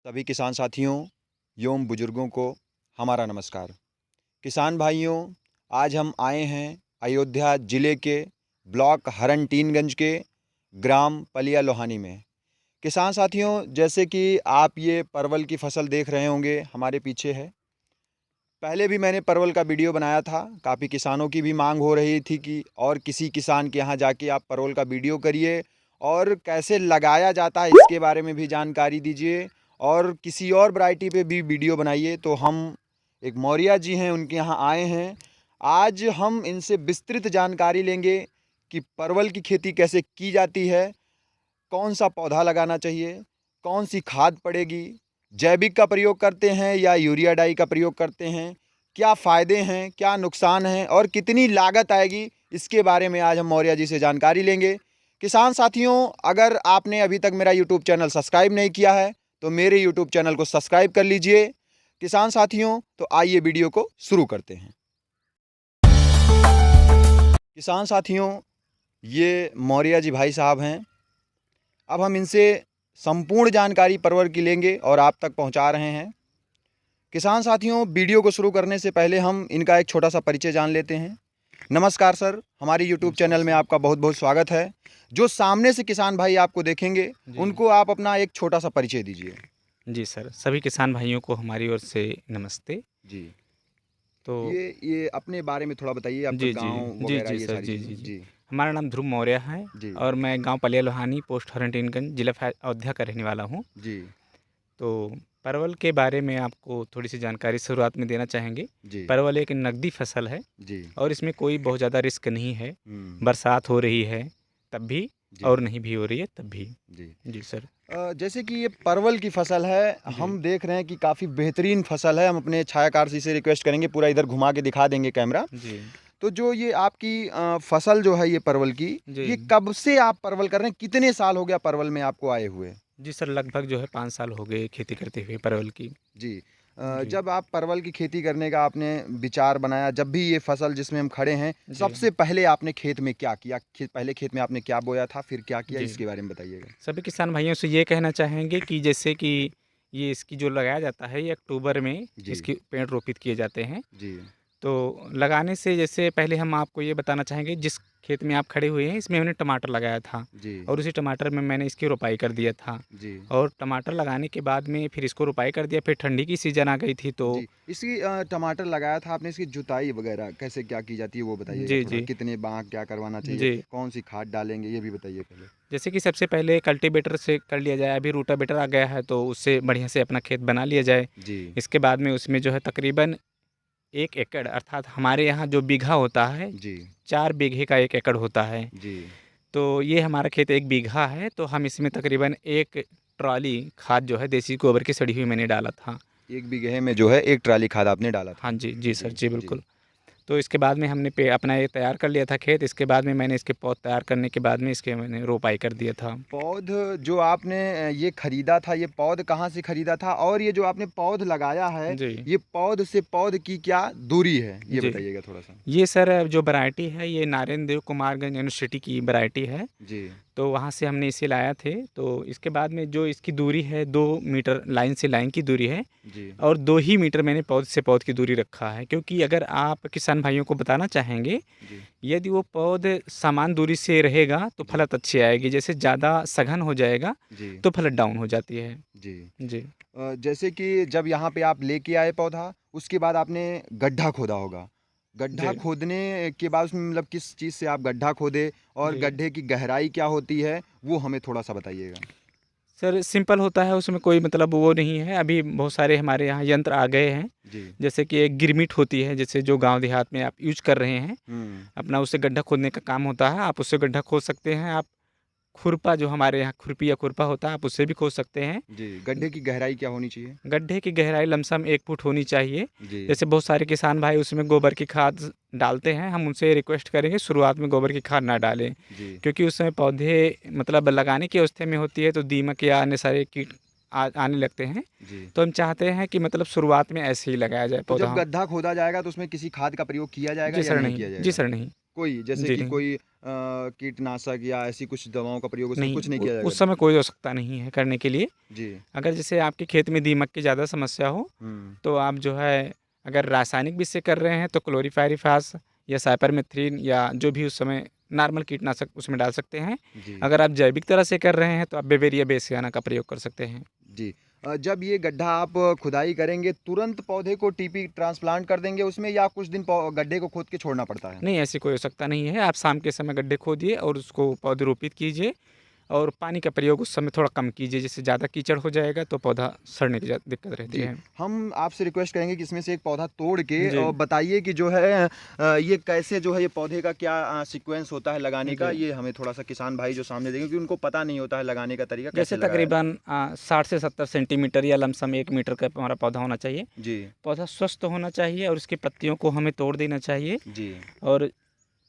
सभी किसान साथियों एवं बुजुर्गों को हमारा नमस्कार। किसान भाइयों, आज हम आए हैं अयोध्या ज़िले के ब्लॉक हरनटीनगंज के ग्राम पलिया लोहानी में। किसान साथियों, जैसे कि आप ये परवल की फसल देख रहे होंगे, हमारे पीछे है। पहले भी मैंने परवल का वीडियो बनाया था। काफ़ी किसानों की भी मांग हो रही थी कि और किसी किसान के यहाँ जाके आप परवल का वीडियो करिए और कैसे लगाया जाता है इसके बारे में भी जानकारी दीजिए और किसी और वैरायटी पे भी वीडियो बनाइए। तो हम एक मौर्या जी हैं, उनके यहाँ आए हैं। आज हम इनसे विस्तृत जानकारी लेंगे कि परवल की खेती कैसे की जाती है, कौन सा पौधा लगाना चाहिए, कौन सी खाद पड़ेगी, जैविक का प्रयोग करते हैं या यूरिया डाई का प्रयोग करते हैं, क्या फ़ायदे हैं, क्या नुकसान हैं और कितनी लागत आएगी, इसके बारे में आज हम मौर्या जी से जानकारी लेंगे। किसान साथियों, अगर आपने अभी तक मेरा यूट्यूब चैनल सब्सक्राइब नहीं किया है तो मेरे यूट्यूब चैनल को सब्सक्राइब कर लीजिए। किसान साथियों, तो आइए वीडियो को शुरू करते हैं। किसान साथियों, ये मौर्या जी भाई साहब हैं। अब हम इनसे संपूर्ण जानकारी परवल की लेंगे और आप तक पहुंचा रहे हैं। किसान साथियों, वीडियो को शुरू करने से पहले हम इनका एक छोटा सा परिचय जान लेते हैं। नमस्कार सर, हमारे यूट्यूब चैनल में आपका बहुत बहुत स्वागत है। जो सामने से किसान भाई आपको देखेंगे उनको आप अपना एक छोटा सा परिचय दीजिए। जी सर, सभी किसान भाइयों को हमारी ओर से नमस्ते। जी, तो ये अपने बारे में थोड़ा बताइए, आपका जी, जी। गांव जी, वगैरह जी ये सर, सारी जी, जी, चीज़ें। जी। जी हमारा नाम ध्रुव मौर्य है जी और मैं गाँव पलिया लोहानी, पोस्ट हरनटीनगंज, जिला अयोध्या का रहने वाला हूँ। जी तो परवल के बारे में आपको थोड़ी-सी जानकारी शुरुआत में देना चाहेंगे। जी परवल एक नकदी फसल है जी। और इसमें कोई बहुत ज़्यादा रिस्क नहीं है। हम्म। बरसात हो रही है तब भी जी और नहीं भी हो रही है तब भी। जी। जी सर। जैसे कि ये परवल की फसल है, जी, हम देख रहे हैं कि काफ़ी बेहतरीन फसल है। हम अपने छायाकार जी से रिक्वेस्ट करेंगे, पूरा इधर घुमा के दिखा देंगे कैमरा। जी, तो जो ये आपकी फसल जो है ये परवल की, जी। ये कब से आप परवल कर रहे हैं? कितने साल हो गया परवल में आपको आए हुए? जी सर, लगभग जो है 5 साल हो गए खेती करते हुए परवल की। जी। जी, जब आप परवल की खेती करने का आपने विचार बनाया, जब भी ये फसल जिसमें हम खड़े हैं, जी, सबसे पहले आपने खेत में क्या किया? पहले खेत में आपने क्या बोया था, फिर क्या किया, जी। इसके बारे में बताइएगा। सभी किसान भाइयों से ये कहना चाहेंगे कि जैसे कि ये इसकी जो लगाया जाता है ये अक्टूबर में जी इसके पेड़ रोपित किए जाते हैं। जी तो लगाने से जैसे पहले हम आपको ये बताना चाहेंगे जिस खेत में आप खड़े हुए हैं इसमें हमने टमाटर लगाया था जी और उसी टमाटर में मैंने इसकी रोपाई कर दिया था। जी और टमाटर लगाने के बाद में फिर इसको रोपाई कर दिया, फिर ठंडी की सीज़न आ गई थी तो जी। इसकी टमाटर लगाया था आपने, इसकी जुताई वगैरह कैसे क्या की जाती है वो बताइएगा जी, थोड़ा। जी, कितने बांक क्या करवाना चाहिए, जी। कौन सी खाद डालेंगे, ये भी बताइए पहले। जैसे कि सबसे पहले कल्टीवेटर से कर लिया जाए, अभी रूटावेटर आ गया है तो उससे बढ़िया से अपना खेत बना लिया जाए। जी इसके बाद में उसमें जो है तकरीबन 1 एकड़ अर्थात हमारे यहाँ जो बीघा होता है, जी 4 बीघे का 1 एकड़ होता है। जी। तो ये हमारा खेत 1 बीघा है, तो हम इसमें तकरीबन 1 ट्रॉली खाद जो है देसी गोबर की सड़ी हुई मैंने डाला था। 1 बीघे में जो है 1 ट्राली खाद आपने डाला हाँ था। जी, जी सर, जी जी जी। बिल्कुल। तो इसके बाद में हमने पे अपना ये तैयार कर लिया था खेत, इसके बाद में मैंने इसके पौध तैयार करने के बाद में इसके मैंने रोपाई कर दिया था। पौध जो आपने ये खरीदा था, ये पौध कहाँ से खरीदा था? और ये जो आपने पौध लगाया है, जी, ये पौध से पौध की क्या दूरी है, ये जी। बताइएगा थोड़ा सा। ये सर जो वैरायटी है ये नारायण देव कुमारगंज यूनिवर्सिटी की वैरायटी है। जी तो वहाँ से हमने इसे लाया थे, तो इसके बाद में जो इसकी दूरी है 2 मीटर लाइन से लाइन की दूरी है जी और 2 ही मीटर मैंने पौध से पौध की दूरी रखा है। क्योंकि अगर आप किसान भाइयों को बताना चाहेंगे, जी यदि वो पौध समान दूरी से रहेगा तो जी फलत अच्छी आएगी, जैसे ज़्यादा सघन हो जाएगा जी तो फलत डाउन हो जाती है। जी। जी, जैसे कि जब यहाँ पे आप लेके आए पौधा, उसके बाद आपने गड्ढा खोदा होगा। गड्ढा जी, खोदने के बाद उसमें मतलब किस चीज़ से आप गड्ढा खोदे और जी। गड्ढे की गहराई क्या होती है, वो हमें थोड़ा-सा बताइएगा? सर सिंपल होता है, उसमें कोई मतलब वो नहीं है, अभी बहुत सारे हमारे यहाँ यंत्र आ गए हैं, जी। जैसे कि एक गिरमिट होती है, जैसे जो गाँव देहात में आप यूज़ कर रहे हैं। हुँ। अपना उससे गड्ढा खोदने का काम होता है, आप उससे गड्ढा खोद सकते हैं। आप खुरपा जो हमारे यहाँ खुरपी या खुरपा होता है, आप उससे भी खोद सकते हैं। जी, गड्ढे की गहराई क्या होनी चाहिए? गड्ढे की गहराई लमसम 1 फुट होनी चाहिए। जी। जैसे बहुत सारे किसान भाई उसमें गोबर की खाद डालते हैं, हम उनसे रिक्वेस्ट करेंगे शुरुआत में गोबर की खाद ना डालें। जी। क्योंकि उस समय पौधे मतलब लगाने की अवस्था में होती है तो दीमक या अन्य सारे कीट आने लगते हैं। जी। तो हम चाहते हैं कि मतलब शुरुआत में ऐसे ही लगाया जाए तो जब पौधा। गड्ढा खोदा जाएगा तो उसमें किसी खाद का प्रयोग किया जाएगा जी या सर नहीं नहीं, किया जी जाएगा? सर नहीं। कोई जैसे जी कि नहीं। कोई कीटनाशक या ऐसी कुछ दवाओं का प्रयोग उसमें नहीं, कुछ नहीं किया जाएगा? उस समय कोई आवश्यकता नहीं है करने के लिए। जी। अगर जैसे आपके खेत में दीमक की ज़्यादा समस्या हो, हुँ। तो आप जो है अगर रासायनिक विधि से कर रहे हैं तो क्लोरीपाइरीफास या साइपरमेथ्रिन या जो भी उस समय नॉर्मल कीटनाशक उसमें डाल सकते हैं। जी। अगर आप जैविक तरह से कर रहे हैं तो आप बेवेरिया बेसियाना का प्रयोग कर सकते हैं। जी। जब ये गड्ढा आप खुदाई करेंगे तुरंत पौधे को टीपी ट्रांसप्लांट कर देंगे उसमें या कुछ दिन गड्ढे को खोद के छोड़ना पड़ता है? नहीं, ऐसी कोई आवश्यकता नहीं है। आप शाम के समय गड्ढे खोदिए और उसको पौधे रोपित कीजिए और पानी का प्रयोग उस समय थोड़ा कम कीजिए, जिससे ज़्यादा कीचड़ हो जाएगा तो पौधा सड़ने की दिक्कत रहती जी। है। हम आपसे रिक्वेस्ट करेंगे कि इसमें से एक पौधा तोड़ के जी। और बताइए कि जो है ये कैसे जो है ये पौधे का क्या सीक्वेंस होता है लगाने का, जी। ये हमें थोड़ा-सा किसान भाई जो सामने देखें क्योंकि उनको पता नहीं होता है लगाने का तरीका जैसे कैसे लगाया जाए। तकरीबन 60 से 70 सेंटीमीटर या लमसम 1 मीटर का हमारा पौधा होना चाहिए। जी। पौधा स्वस्थ होना चाहिए और उसकी पत्तियों को हमें तोड़ देना चाहिए जी। और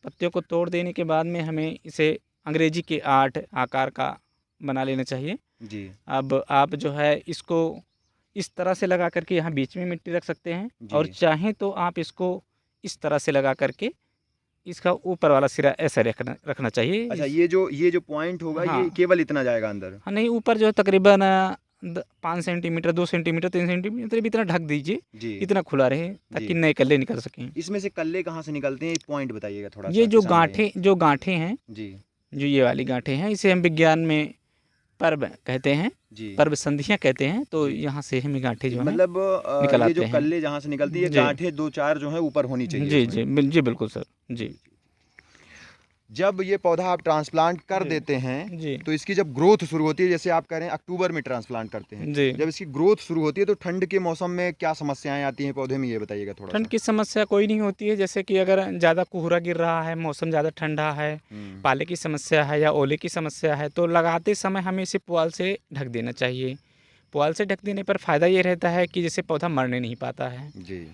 पत्तियों को तोड़ देने के बाद में हमें इसे अंग्रेजी के 8 आकार का बना लेना चाहिए। जी। अब आप जो है इसको इस तरह से लगा करके यहाँ बीच में मिट्टी रख सकते हैं और जी। चाहें तो आप इसको इस तरह से लगा करके इसका ऊपर वाला सिरा ऐसा रखना चाहिए। अच्छा ये जो पॉइंट होगा हाँ। ये केवल इतना जाएगा अंदर? हाँ, नहीं ऊपर जो है तकरीबन 5 सेंटीमीटर 2 सेंटीमीटर 3 सेंटीमीटर भी इतना ढक दीजिए, जी। इतना खुला रहे ताकि जी। नए कल्ले निकल सकें। इसमें से कल्ले कहाँ से निकलते हैं? एक पॉइंट बताइएगा थोड़ा-सा ये जो किसान भाई। गांठें हैं, जी। जो ये वाली गांठें हैं, इसे हम विज्ञान में पर्व कहते हैं, जी। पर्व संधियाँ कहते हैं। तो जी। यहाँ से हमें गांठें जो हैं मतलब निकल ये जो आते हैं। कल्ले जहाँ से निकलती है, ये जी। गांठें 2-4 जो हैं ऊपर होनी चाहिए जी, इसमें। जी, बिल्कुल सर। जी। जब ये पौधा आप ट्रांसप्लांट कर जी। देते हैं, जी। तो इसकी जब ग्रोथ शुरू होती है, जैसे आप कह रहे हैं अक्टूबर में ट्रांसप्लांट करते हैं। जी। जब इसकी ग्रोथ शुरू होती है, तो ठंड के मौसम में क्या समस्याएँ आती हैं पौधे में, ये बताइएगा ठंड थोड़ा-सा? की समस्या कोई नहीं होती है, जैसे कि अगर ज़्यादा कोहरा गिर रहा है, मौसम ज़्यादा ठंडा है, हुँ। पाले की समस्या है या ओले की समस्या है, तो लगाते समय हमें इसे पुआल से ढक देना चाहिए। पुआल से ढक देने पर फ़ायदा ये रहता है कि जैसे पौधा मरने नहीं पाता है जी।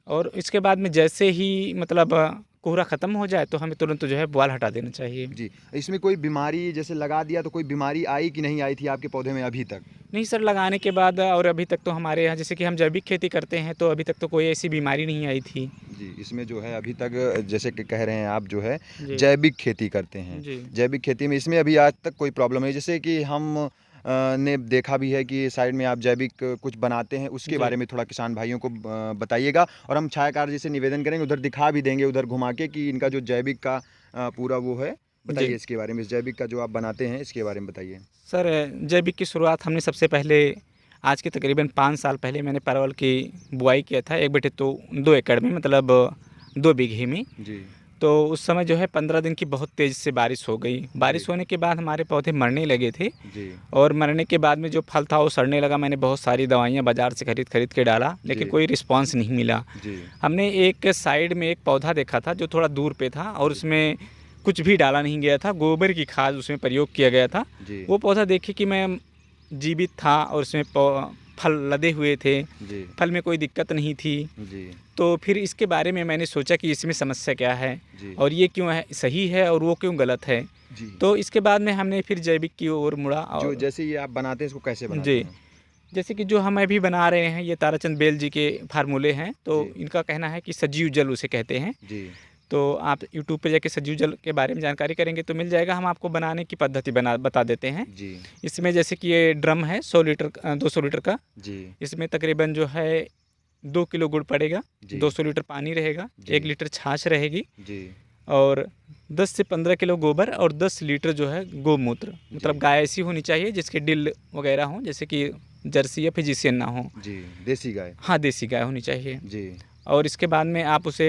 और इसके बाद में जैसे ही मतलब कोहरा ख़त्म हो जाए तो हमें तुरंत जो है पुआल हटा देना चाहिए। जी। इसमें कोई बीमारी जैसे लगा दिया, तो कोई बीमारी आई कि नहीं आई थी आपके पौधे में अभी तक? नहीं सर, लगाने के बाद और अभी तक तो हमारे यहाँ जैसे कि हम जैविक खेती करते हैं, तो अभी तक तो कोई ऐसी बीमारी नहीं आई थी। जी, इसमें जो है अभी तक जैसे कि कह रहे हैं आप जो है जी। जैविक खेती करते हैं। जी। जैविक खेती में इसमें अभी आज तक कोई प्रॉब्लम नहीं, जैसे कि हम ने देखा भी है कि साइड में आप जैविक कुछ बनाते हैं, उसके जी। बारे में थोड़ा किसान भाइयों को बताइएगा और हम छायाकार जी से निवेदन करेंगे, उधर दिखा भी देंगे उधर घुमा के कि इनका जो जैविक का पूरा वो है, बताइए जी। इसके बारे में, इस जैविक का जो आप बनाते हैं इसके बारे में बताइए। सर, जैविक की शुरुआत हमने सबसे पहले आज के तकरीबन 5 साल पहले मैंने परवल की बुआई किया था 2 एकड़ में, मतलब 2 बीघे में। जी। तो उस समय जो है 15 दिन की बहुत तेज़ से बारिश हो गई। बारिश होने के बाद हमारे पौधे मरने लगे थे जी। और मरने के बाद में जो फल था वो सड़ने लगा। मैंने बहुत सारी दवाइयाँ बाज़ार से खरीद के डाला, लेकिन जी। कोई रिस्पॉन्स नहीं मिला। जी। हमने एक साइड में एक पौधा देखा था जो थोड़ा दूर पे था और उसमें कुछ भी डाला नहीं गया था, गोबर की खाद उसमें प्रयोग किया गया था। जी। वो पौधा देखे कि मैं जीवित था और उसमें फल लदे हुए थे, जी। फल में कोई दिक्कत नहीं थी। जी। तो फिर इसके बारे में मैंने सोचा कि इसमें समस्या क्या है जी। और ये क्यों है सही है और वो क्यों गलत है। जी। तो इसके बाद में हमने फिर जैविक की ओर मुड़ा। जो और जैसे ये आप बनाते हैं इसको कैसे बनाते जी, हैं? जैसे कि जो हम अभी बना रहे हैं ये ताराचंद बेल जी के फार्मूले हैं। तो जी। इनका कहना है कि सजीव जल उसे कहते हैं। जी। तो आप यूट्यूब पे जाके सजीव जल के बारे में जानकारी करेंगे तो मिल जाएगा। हम आपको बनाने की पद्धति बता देते हैं। जी। इसमें जैसे कि ये ड्रम है 200 लीटर का। जी। इसमें तकरीबन जो है 2 किलो गुड़ पड़ेगा, जी। 200 लीटर पानी रहेगा, जी। 1 लीटर छाछ रहेगी जी। और 10 से 15 किलो गोबर और 10 लीटर जो है गोमूत्र। मतलब गाय ऐसी होनी चाहिए जिसके डिल वगैरह हों, जैसे कि जर्सी या फिजिशियन ना हो। जी। देसी गाय। हाँ, देसी गाय होनी चाहिए। जी। और इसके बाद में आप उसे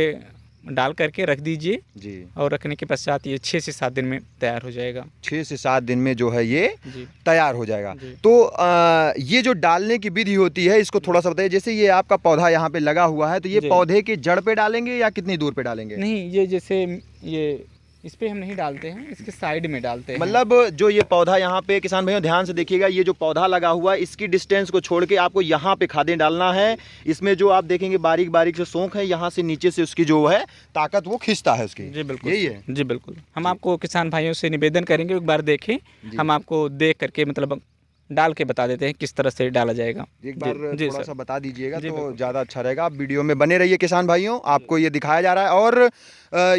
डाल करके रख दीजिए जी। और रखने के पश्चात ये 6 से 7 दिन में तैयार हो जाएगा। 6 से 7 दिन में जो है ये जी। तैयार हो जाएगा। जी। तो ये जो डालने की विधि होती है इसको थोड़ा सा बताइए। जैसे ये आपका पौधा यहाँ पे लगा हुआ है, तो ये जी। पौधे के जड़ पे डालेंगे या कितनी दूर पे डालेंगे? नहीं, ये जैसे ये इस पे हम नहीं डालते हैं, इसके साइड में डालते हैं। मतलब जो ये पौधा यहाँ पे किसान भाइयों ध्यान से देखिएगा, ये जो पौधा लगा हुआ है इसकी डिस्टेंस को छोड़ के आपको यहाँ पे खादें डालना है। इसमें जो आप देखेंगे बारीक बारीक से सोंख है, यहाँ से नीचे से उसकी जो है ताकत वो खींचता है उसकी। जी बिल्कुल, यही है। जी बिल्कुल। हम आपको किसान भाइयों से निवेदन करेंगे एक बार देखें, हम आपको देख करके मतलब डाल के बता देते हैं किस तरह से डाला जाएगा। एक बार जी थोड़ा सर। सा बता दीजिएगा जी, तो बिल्कुल। ज़्यादा अच्छा रहेगा। आप वीडियो में बने रहिए किसान भाइयों, आपको ये दिखाया जा रहा है और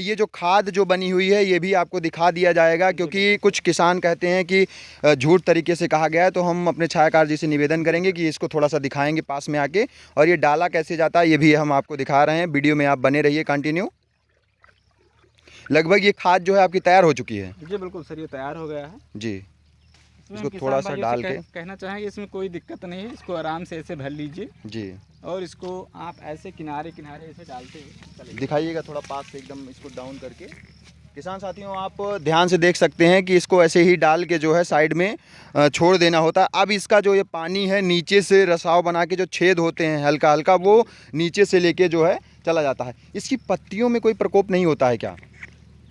ये जो खाद जो बनी हुई है ये भी आपको दिखा दिया जाएगा, जी, क्योंकि बिल्कुल कुछ किसान कहते हैं कि झूठ तरीके से कहा गया है। तो हम अपने छायाकार जी से निवेदन करेंगे कि इसको थोड़ा सा दिखाएंगे पास में आके, और ये डाला कैसे जाता है ये भी हम आपको दिखा रहे हैं। वीडियो में आप बने रहिए कंटिन्यू। लगभग ये खाद जो है आपकी तैयार हो चुकी है। जी बिल्कुल सर, ये तैयार हो गया है। जी, इसमें इसको हम थोड़ा किसान सा भाइयों डाल से के कहना चाहेंगे इसमें कोई दिक्कत नहीं है, इसको आराम से ऐसे भर लीजिए जी और इसको आप ऐसे किनारे किनारे ऐसे डालते हुए चले दिखाइएगा थोड़ा पास से एकदम इसको डाउन करके। किसान साथियों आप ध्यान से देख सकते हैं कि इसको ऐसे ही डाल के जो है साइड में छोड़ देना होता है। अब इसका जो ये पानी है नीचे से रसाव बना के जो छेद होते हैं हल्का हल्का, वो नीचे से लेके जो है चला जाता है। इसकी पत्तियों में कोई प्रकोप नहीं होता है क्या?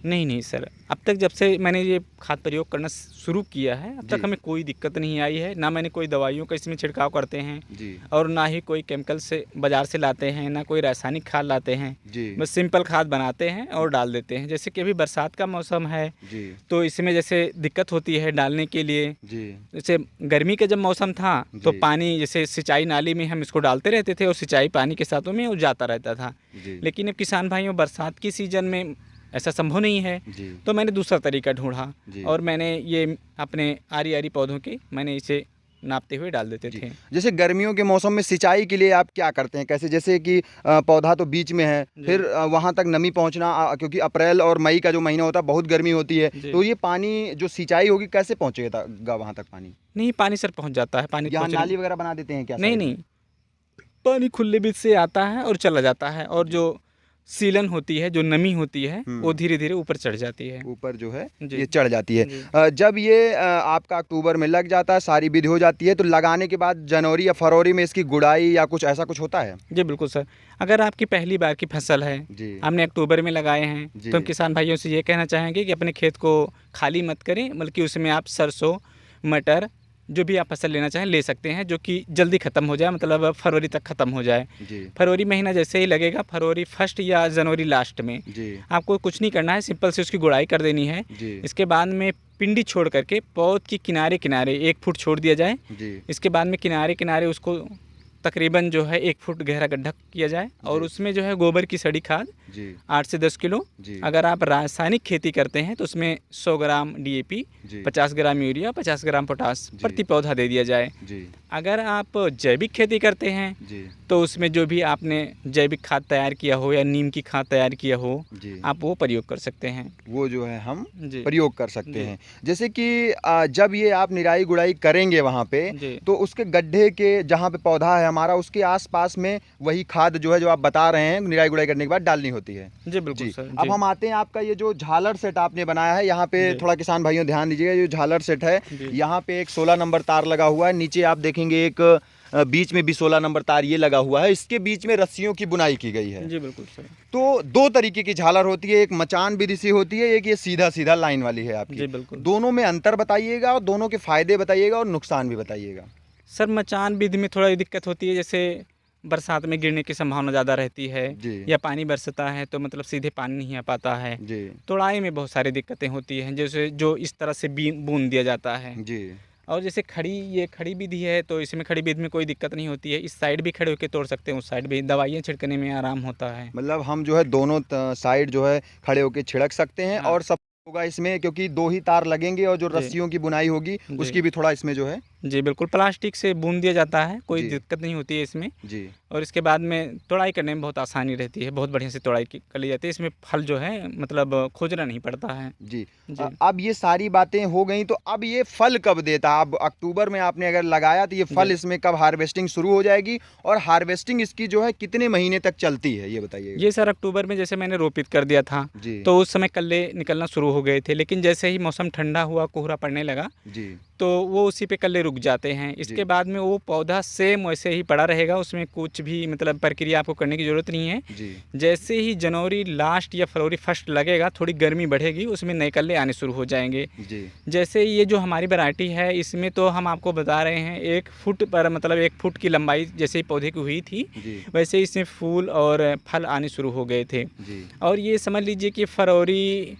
नहीं नहीं सर, अब तक जब से मैंने ये खाद प्रयोग करना शुरू किया है अब जी। तक हमें कोई दिक्कत नहीं आई है। ना मैंने कोई दवाइयों का इसमें छिड़काव करते हैं जी और ना ही कोई केमिकल से बाज़ार से लाते हैं, ना कोई रासायनिक खाद लाते हैं। जी बस सिंपल खाद बनाते हैं और डाल देते हैं। जैसे कि अभी बरसात का मौसम है जी तो इसमें जैसे दिक्कत होती है डालने के लिए। जी जैसे गर्मी का जब मौसम था तो जी। पानी जैसे सिंचाई नाली में हम इसको डालते रहते थे और सिंचाई पानी के साथों में वो जाता रहता था। जी लेकिन अब किसान भाइयों बरसात की सीज़न में ऐसा संभव नहीं है, जी तो मैंने दूसरा तरीका ढूंढा जी। और मैंने ये अपने आरी आरी पौधों के मैंने इसे नापते हुए डाल देते जी। थे। जैसे गर्मियों के मौसम में सिंचाई के लिए आप क्या करते हैं? कैसे, जैसे कि पौधा तो बीच में है, जी। फिर वहाँ तक नमी पहुँचना, क्योंकि अप्रैल और मई का जो महीना होता है बहुत गर्मी होती है, जी। तो ये पानी जो सिंचाई होगी कैसे पहुँचेगा वहाँ तक पानी? नहीं, पानी सर पहुंच जाता है, पानी यहाँ पहुंचने नाली वगैरह बना देते हैं क्या नहीं साइड में? नहीं, पानी खुले बीच से आता है और चला जाता है और जो सीलन होती है, जो नमी होती है वो धीरे धीरे ऊपर चढ़ जाती है। ऊपर जो है जी। ये चढ़ जाती है। जी। जब ये आपका अक्टूबर में लग जाता है, सारी विधि हो जाती है, तो लगाने के बाद जनवरी या फरवरी में इसकी गुड़ाई या कुछ ऐसा कुछ होता है? जी बिल्कुल सर, अगर आपकी पहली बार की फसल है, जी हमने अक्टूबर में लगाए हैं, जी। तो हम किसान भाइयों से ये कहना चाहेंगे कि अपने खेत को खाली मत करें, बल्कि उसमें आप सरसों, मटर, जो भी आप फसल लेना चाहें ले सकते हैं, जो कि जल्दी ख़त्म हो जाए, मतलब फरवरी तक ख़त्म हो जाए। जी फरवरी महीना जैसे ही लगेगा, फरवरी फर्स्ट या जनवरी लास्ट में जी आपको कुछ नहीं करना है, सिंपल से उसकी गुड़ाई कर देनी है। जी इसके बाद में पिंडी छोड़ करके पौध की किनारे किनारे 1 फुट छोड़ दिया जाए। जी इसके बाद में किनारे किनारे उसको तकरीबन जो है 1 फुट गहरा गड्ढा किया जाए और जी। उसमें जो है गोबर की सड़ी खाद जी 8 से 10 किलो। जी अगर आप रासायनिक खेती करते हैं तो उसमें 100 ग्राम DAP, जी 50 ग्राम यूरिया, 50 ग्राम पोटास जी। प्रति पौधा दे दिया जाए। जी अगर आप जैविक खेती करते हैं जी तो उसमें जो भी आपने जैविक खाद तैयार किया हो या नीम की खाद तैयार किया हो, जी आप वो प्रयोग कर सकते हैं। वो जो है हम जी प्रयोग कर सकते जी। हैं। जैसे कि जब ये आप निराई गुड़ाई करेंगे वहाँ पे, जी तो उसके गड्ढे के जहाँ पे पौधा है हमारा, उसके आसपास में वही खाद जो है जो आप बता रहे हैं निराई गुड़ाई करने के बाद डालनी होती है। जी बिल्कुल जी। सर। अब जी हम आते हैं, आपका ये जो झालर सेट आपने बनाया है, यहाँ पे जी। थोड़ा किसान भाइयों ध्यान दीजिएगा, ये झालर सेट है, जी। यहाँ पे एक 16 नंबर तार लगा हुआ है, नीचे आप देखेंगे एक बीच में भी 16 नंबर तार ये लगा हुआ है, इसके बीच में रस्सियों की बुनाई की गई है। जी बिल्कुल सर। तो दो तरीके की झालर होती है, एक मचान विधि से होती है, एक ये सीधा सीधा लाइन वाली है जी आपकी। बिल्कुल दोनों में अंतर बताइएगा और दोनों के फायदे बताइएगा और नुकसान भी बताइएगा। सर, मचान विधि में थोड़ा दिक्कत होती है, जैसे बरसात में गिरने की संभावना ज़्यादा रहती है जी या पानी बरसता है तो मतलब सीधे पानी नहीं आ पाता है। जी तोड़ाई में बहुत सारी दिक्कतें होती हैं, जैसे जो इस तरह से बूंद दिया जाता है। जी और जैसे ये खड़ी विधि है तो इसमें खड़ी विधि में कोई दिक्कत नहीं होती है, इस साइड भी खड़े होकर तोड़ सकते हैं, उस साइड भी दवाइयाँ छिड़कने में आराम होता है। मतलब हम जो है दोनों साइड जो है खड़े होके छिड़क सकते हैं, हाँ। और सब होगा इसमें, क्योंकि दो ही तार लगेंगे और जो जी। रस्सियों की बुनाई होगी जी। उसकी भी थोड़ा इसमें जो है। जी बिल्कुल, प्लास्टिक से बूंद दिया जाता है, कोई जी। दिक्कत नहीं होती है इसमें। जी और इसके बाद में तोड़ाई करने में बहुत आसानी रहती है, बहुत बढ़िया से तोड़ाई कर ली जाती है, इसमें फल जो है मतलब खोजना नहीं पड़ता है। जी जी। अब ये सारी बातें हो गई, तो अब ये फल कब देता है? अब अक्टूबर में आपने अगर लगाया तो ये फल जी। इसमें कब हार्वेस्टिंग शुरू हो जाएगी, और हार्वेस्टिंग इसकी जो है कितने महीने तक चलती है, ये बताइए। ये सर अक्टूबर में जैसे मैंने रोपित कर दिया था जी तो उस समय कल्ले निकलना शुरू हो गए थे, लेकिन जैसे ही मौसम ठंडा हुआ, कोहरा पड़ने लगा, जी तो वो उसी पे कल्ले रुक जाते हैं। इसके जी। बाद में वो पौधा सेम वैसे ही पड़ा रहेगा, उसमें कुछ भी मतलब प्रक्रिया आपको करने की ज़रूरत नहीं है। जी जैसे ही जनवरी लास्ट या फरवरी फर्स्ट लगेगा, थोड़ी गर्मी बढ़ेगी, उसमें नए कल्ले आने शुरू हो जाएंगे। जी जैसे ये जो हमारी वैरायटी है, इसमें तो हम आपको बता रहे हैं 1 फुट पर, मतलब 1 फुट की लंबाई जैसे ही पौधे की हुई थी, जी वैसे ही इसमें फूल और फल आने शुरू हो गए थे। जी और ये समझ लीजिए कि फरवरी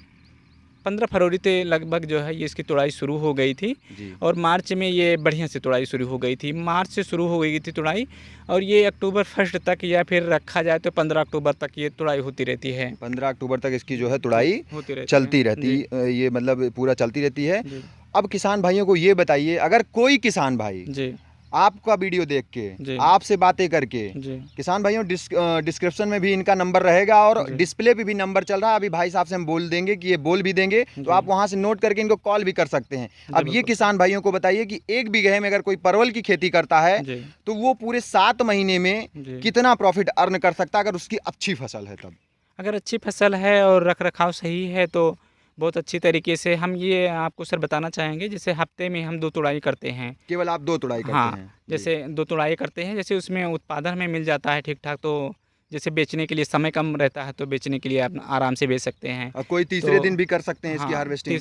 15 फरवरी से लगभग जो है ये इसकी तुड़ाई शुरू हो गई थी जी। और मार्च में ये बढ़िया से तुड़ाई शुरू हो गई थी। मार्च से शुरू हो गई थी तुड़ाई और ये अक्टूबर फर्स्ट तक या फिर रखा जाए तो 15 अक्टूबर तक ये तुड़ाई होती रहती है। 15 अक्टूबर तक इसकी जो है तुड़ाई होती रहती चलती है। रहती, ये मतलब पूरा चलती रहती है। जी अब किसान भाइयों को ये बताइए, अगर कोई किसान भाई जी आपका वीडियो देख के जी आपसे बातें करके, जी किसान भाइयों डिस्क्रिप्शन में भी इनका नंबर रहेगा और जी। डिस्प्ले पे भी नंबर चल रहा है, अभी भाई साहब से हम बोल देंगे कि ये बोल भी देंगे, तो जी। आप वहां से नोट करके इनको कॉल भी कर सकते हैं। अब ये बिल्कुल। किसान भाइयों को बताइए कि 1 बीघे में अगर कोई परवल की खेती करता है जी तो वो पूरे 7 महीने में जी। कितना प्रॉफिट अर्न कर सकता है, अगर उसकी अच्छी फसल है तब। अगर अच्छी फसल है और रख रखाव सही है तो बहुत अच्छी तरीके से हम ये आपको सर बताना चाहेंगे, जैसे हफ्ते में हम 2 तुड़ाई करते हैं। केवल आप 2 तुड़ाई करते हाँ, हैं? जी। जैसे 2 तुड़ाई करते हैं, जैसे उसमें उत्पादन हमें मिल जाता है ठीक-ठाक, तो जैसे बेचने के लिए समय कम रहता है तो बेचने के लिए आप आराम से बेच सकते हैं। और कोई तीसरे तो दिन भी कर सकते हैं इसकी हाँ, हार्वेस्टिंग?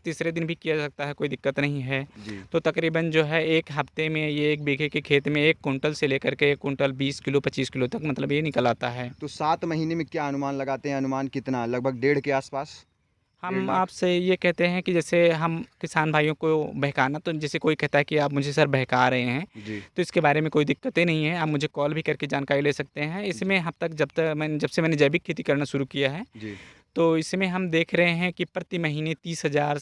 तीसरे दिन भी किया जा सकता है, कोई दिक्कत नहीं है। जी। तो तकरीबन जो है 1 हफ्ते में ये 1 बीघे के खेत में 1 कुंटल से लेकर के 1 कुंटल 20 किलो 25 किलो तक मतलब ये निकल आता है। तो 7 महीने में क्या अनुमान लगाते हैं? अनुमान कितना? लगभग 1.5 के आसपास? 1.5 हम लाख? आपसे ये कहते हैं कि जैसे हम किसान भाइयों को बहकाना, तो जैसे कोई कहता है कि आप मुझे सर बहका रहे हैं, जी। तो इसके बारे में कोई दिक्कतें नहीं है। आप मुझे कॉल भी करके जानकारी ले सकते हैं। इसमें अब तक जब से मैंने जैविक खेती करना शुरू किया है, जी। तो इसमें हम देख रहे हैं कि प्रति महीने 30,000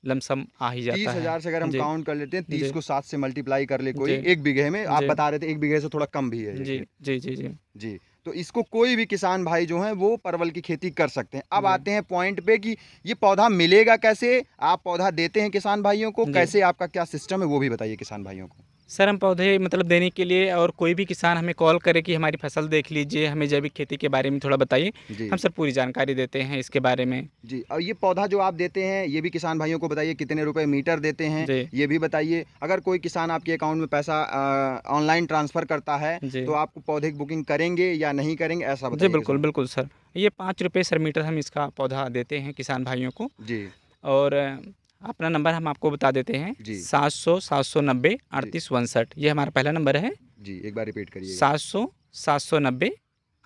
लमसम आ ही जाता है। 30,000 से अगर हम जी, काउंट कर लेते हैं, 30 जी, को 7 से मल्टीप्लाई कर ले कोई, जी, 1 बीघे में आप जी, बता रहे थे 1 बीघे से थोड़ा कम भी है ये जी, खेत। जी, जी, जी, जी। तो इसको कोई भी किसान भाई जो हैं वो परवल की खेती कर सकते हैं। अब जी, आते हैं पॉइंट पे कि ये पौधा मिलेगा कैसे? आप पौधा देते हैं किसान भाइयों को, जी। कैसे आपका क्या सिस्टम है वो भी बताइए किसान भाइयों को। सर हम पौधे मतलब देने के लिए और कोई भी किसान हमें कॉल करे कि हमारी फसल देख लीजिए, हमें जैविक खेती के बारे में थोड़ा बताइए, जी। हम सर पूरी जानकारी देते हैं इसके बारे में। जी, और ये पौधा जो आप देते हैं ये भी किसान भाइयों को बताइए, कितने रुपए मीटर देते हैं जी, ये भी बताइए। अगर कोई किसान आपके अकाउंट में पैसा ऑनलाइन ट्रांसफ़र करता है जी। तो आपको पौधे की बुकिंग करेंगे या नहीं करेंगे, ऐसा जी, बताइए बिल्कुल, किसान। बिल्कुल सर। ये ₹5 सर मीटर हम इसका पौधा देते हैं किसान भाइयों को जी। और अपना नंबर हम आपको बता देते हैं, जी। 700 790 3859 ये हमारा पहला नंबर है। जी, एक बार रिपीट करिएगा। 700 790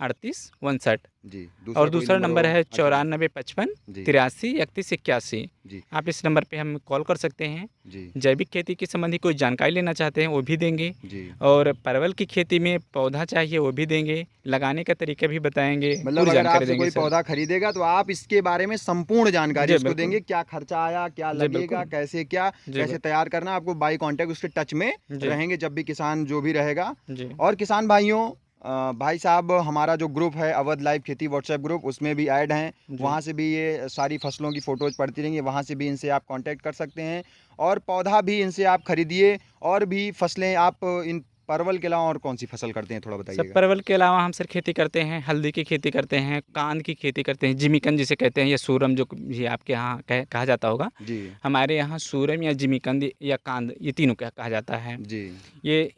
3859 जी, और कोई दूसरा नंबर हो? है अच्छा। 9455 जी। 83 31 81। जी। आप इस नंबर पे हम कॉल कर सकते हैं। जी। जैविक खेती के संबंधी कोई जानकारी लेना चाहते हैं वो भी देंगे जी। और परवल की खेती में पौधा चाहिए वो भी देंगे, लगाने का तरीका भी बताएँगे, मतलब पूरी अगर जानकारी आपसे देंगे कोई सर। पौधा खरीदेगा तो आप इसके बारे में संपूर्ण जानकारी जी, उसको बिल्कुल। देंगे, क्या खर्चा आया, क्या जी, लगेगा, बिल्कुल। कैसे क्या, जी, कैसे तैयार करना, आपको बाई कॉन्टैक्ट उसके टच में जी, रहेंगे जब भी किसान जो भी रहेगा। जी, और किसान भाइयों, भाई साहब हमारा जो ग्रुप है अवध लाइव खेती व्हाट्सएप ग्रुप, उसमें भी ऐड हैं, जी, वहाँ से भी ये सारी फसलों की फ़ोटोज़ पड़ती रहेंगी, वहाँ से भी इनसे आप कांटेक्ट कर सकते हैं और पौधा भी इनसे आप खरीदिए। और भी फसलें आप इन परवल के अलावा और कौन सी फसल करते हैं, थोड़ा सब बताइएगा। परवल के अलावा हम सर खेती करते हैं, हल्दी की खेती करते हैं, कांद की खेती करते हैं, जिमीकंद जिसे कहते हैं या सूरम जो भी आपके यहाँ कहा जाता होगा। जी। हमारे यहाँ सूरम या जिमीकंद या कांद ये तीनों कहा जाता है। जी।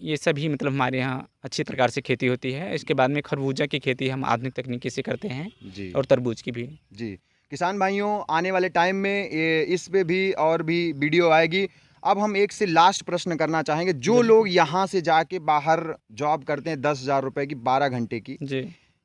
ये सभी मतलब हमारे यहाँ अच्छी प्रकार से खेती होती है। इसके बाद में खरबूजा की खेती हम आधुनिक तकनीकी से करते हैं जी। और तरबूज की भी। जी। किसान भाइयों, आने वाले टाइम में ये इस पे भी और भी वीडियो आएगी। अब हम एक से लास्ट प्रश्न करना चाहेंगे, जो जी, लोग यहाँ से जाके बाहर जॉब करते हैं 10,000 रुपए की 12 घंटे की, जी।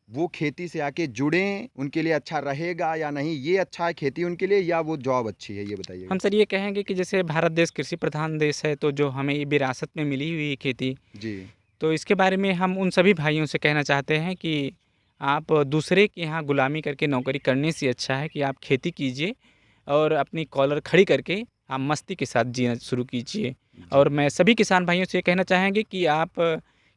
वो खेती से आके जुड़ें, उनके लिए अच्छा रहेगा या नहीं? ये अच्छा है खेती उनके लिए या वो जॉब अच्छी है, ये बताइएगा? हम सर ये कहेंगे कि जैसे भारत देश कृषि प्रधान देश है, तो जो हमें ये विरासत में मिली हुई है खेती, जी। तो इसके बारे में हम उन सभी भाइयों से कहना चाहते हैं कि आप दूसरे के यहाँ गुलामी करके नौकरी करने से अच्छा है कि आप खेती कीजिए और अपनी कॉलर खड़ी करके आप मस्ती के साथ जीना शुरू कीजिए। जी। और मैं सभी किसान भाइयों से ये कहना चाहेंगे कि आप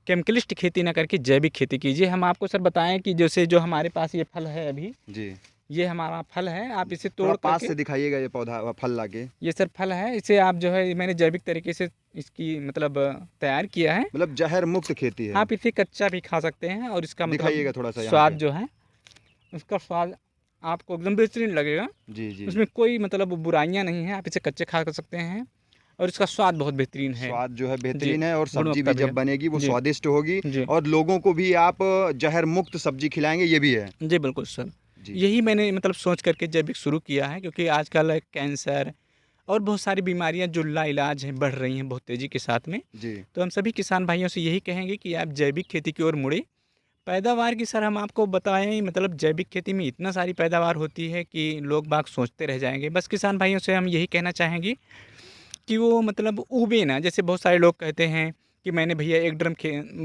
केमिकलिस्ट खेती ना करके जैविक खेती कीजिए। हम आपको सर बताएं कि जैसे जो हमारे पास ये फल है अभी, जी। ये हमारा फल है, आप इसे थोड़ा तोड़ पास करके, से दिखाइएगा ये पौधा फल लाके। ये सर फल है, इसे आप जो है मैंने जैविक तरीके से इसकी मतलब तैयार किया है। मतलब जहर मुक्त खेती है। आप इसे कच्चा भी खा सकते हैं और इसका दिखाइएगा मतलब थोड़ा सा यहाँ स्वाद पे। जो है, उसका स्वाद आपको एकदम बेहतरीन लगेगा। जी। जी। उसमें कोई मतलब बुराइयां नहीं है, आप इसे कच्चे खा सकते हैं और इसका स्वाद बहुत बेहतरीन है। स्वाद जो है जी, बेहतरीन है और सब्जी गुणवत्ता भी भी जब है। बनेगी वो जी, स्वादिष्ट होगी जी, और लोगों को भी आप जहर मुक्त सब्जी खिलाएंगे, ये भी है। जी, बिल्कुल सर। जी। यही मैंने मतलब सोच करके जैविक शुरू किया है, क्योंकि आजकल कैंसर और बहुत सारी बीमारियां जो लाइलाज हैं बढ़ रही हैं बहुत तेज़ी के साथ में। जी। तो हम सभी किसान भाइयों से यही कहेंगे कि आप जैविक खेती की ओर मुड़े, पैदावार की सर हम आपको बताएं, मतलब जैविक खेती में इतना सारी पैदावार होती है कि लोग बाग सोचते रह जाएंगे। बस किसान भाइयों से हम यही कहना चाहेंगे कि वो मतलब ऊबे ना। जैसे बहुत सारे लोग कहते हैं कि मैंने भैया एक ड्रम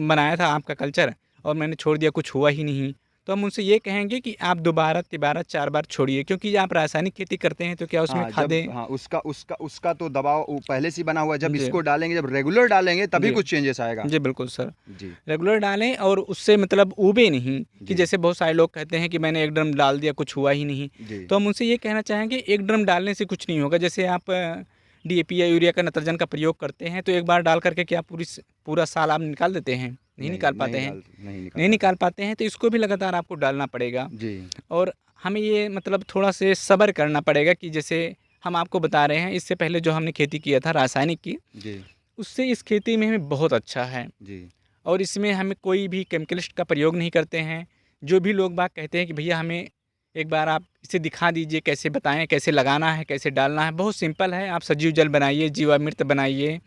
बनाया था आपका कल्चर और मैंने छोड़ दिया, कुछ हुआ ही नहीं। तो हम उनसे ये कहेंगे कि आप दोबारा तिबारा 4 बार छोड़िए, क्योंकि आप रासायनिक खेती करते हैं तो क्या उसमें हाँ, जब खादें। हाँ उसका उसका उसका तो दबाव वो पहले से ही बना हुआ है। जब जी इसको डालेंगे, जब रेगुलर डालेंगे तभी जी कुछ चेंजेस आएगा। जी बिल्कुल सर। जी रेगुलर डालें और उससे मतलब ऊबे नहीं कि जी जैसे बहुत सारे लोग कहते हैं कि मैंने एक ड्रम डाल दिया, कुछ हुआ ही नहीं। जी तो हम उनसे ये कहना चाहेंगे, एक ड्रम डालने से कुछ नहीं होगा। जैसे आप डीएपी या यूरिया का नत्रजन का प्रयोग करते हैं तो एक बार डाल करके क्या पूरा साल आप निकाल देते हैं? नहीं निकाल पाते हैं। नहीं नहीं निकाल पाते हैं तो इसको भी लगातार आपको डालना पड़ेगा। जी और हमें ये मतलब थोड़ा से सब्र करना पड़ेगा कि जैसे हम आपको बता रहे हैं, इससे पहले जो हमने खेती किया था रासायनिक की, जी उससे इस खेती में हमें बहुत अच्छा है। जी और इसमें हमें कोई भी केमिकलिस्ट का प्रयोग नहीं करते हैं। जो भी लोग बाग कहते हैं कि भैया हमें एक बार आप इसे दिखा दीजिए, कैसे बताएं, कैसे लगाना है, कैसे डालना है। बहुत सिंपल है। आप सजीव जल बनाइए, जीवामृत बनाइए,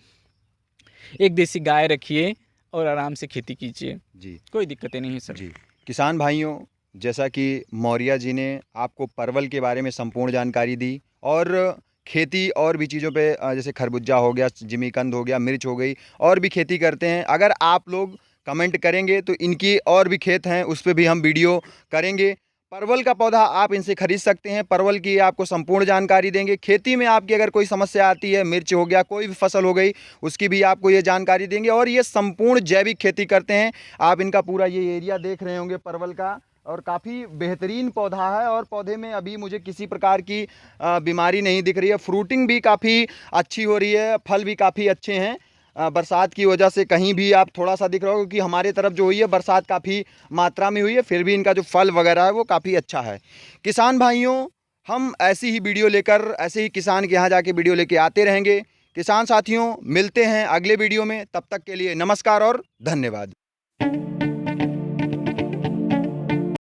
एक देसी गाय रखिए और आराम से खेती कीजिए। जी कोई दिक्कतें नहीं है सर। जी किसान भाइयों, जैसा कि मौर्या जी ने आपको परवल के बारे में संपूर्ण जानकारी दी और खेती और भी चीज़ों पे जैसे खरबूजा हो गया, जिमीकंद हो गया, मिर्च हो गई, और भी खेती करते हैं। अगर आप लोग कमेंट करेंगे तो इनकी और भी खेत हैं, उस पे भी हम वीडियो करेंगे। परवल का पौधा आप इनसे खरीद सकते हैं। परवल की आपको संपूर्ण जानकारी देंगे। खेती में आपकी अगर कोई समस्या आती है, मिर्च हो गया, कोई भी फसल हो गई, उसकी भी आपको ये जानकारी देंगे। और ये संपूर्ण जैविक खेती करते हैं। आप इनका पूरा ये एरिया देख रहे होंगे परवल का, और काफ़ी बेहतरीन पौधा है। और पौधे में अभी मुझे किसी प्रकार की बीमारी नहीं दिख रही है। फ्रूटिंग भी काफ़ी अच्छी हो रही है, फल भी काफ़ी अच्छे हैं। बरसात की वजह से कहीं भी आप थोड़ा सा दिख रहा हो, क्योंकि हमारे तरफ जो हुई है बरसात काफ़ी मात्रा में हुई है, फिर भी इनका जो फल वगैरह है वो काफ़ी अच्छा है। किसान भाइयों, हम ऐसी ही वीडियो लेकर, ऐसे ही किसान के यहाँ जाके वीडियो लेके आते रहेंगे। किसान साथियों, मिलते हैं अगले वीडियो में। तब तक के लिए नमस्कार और धन्यवाद।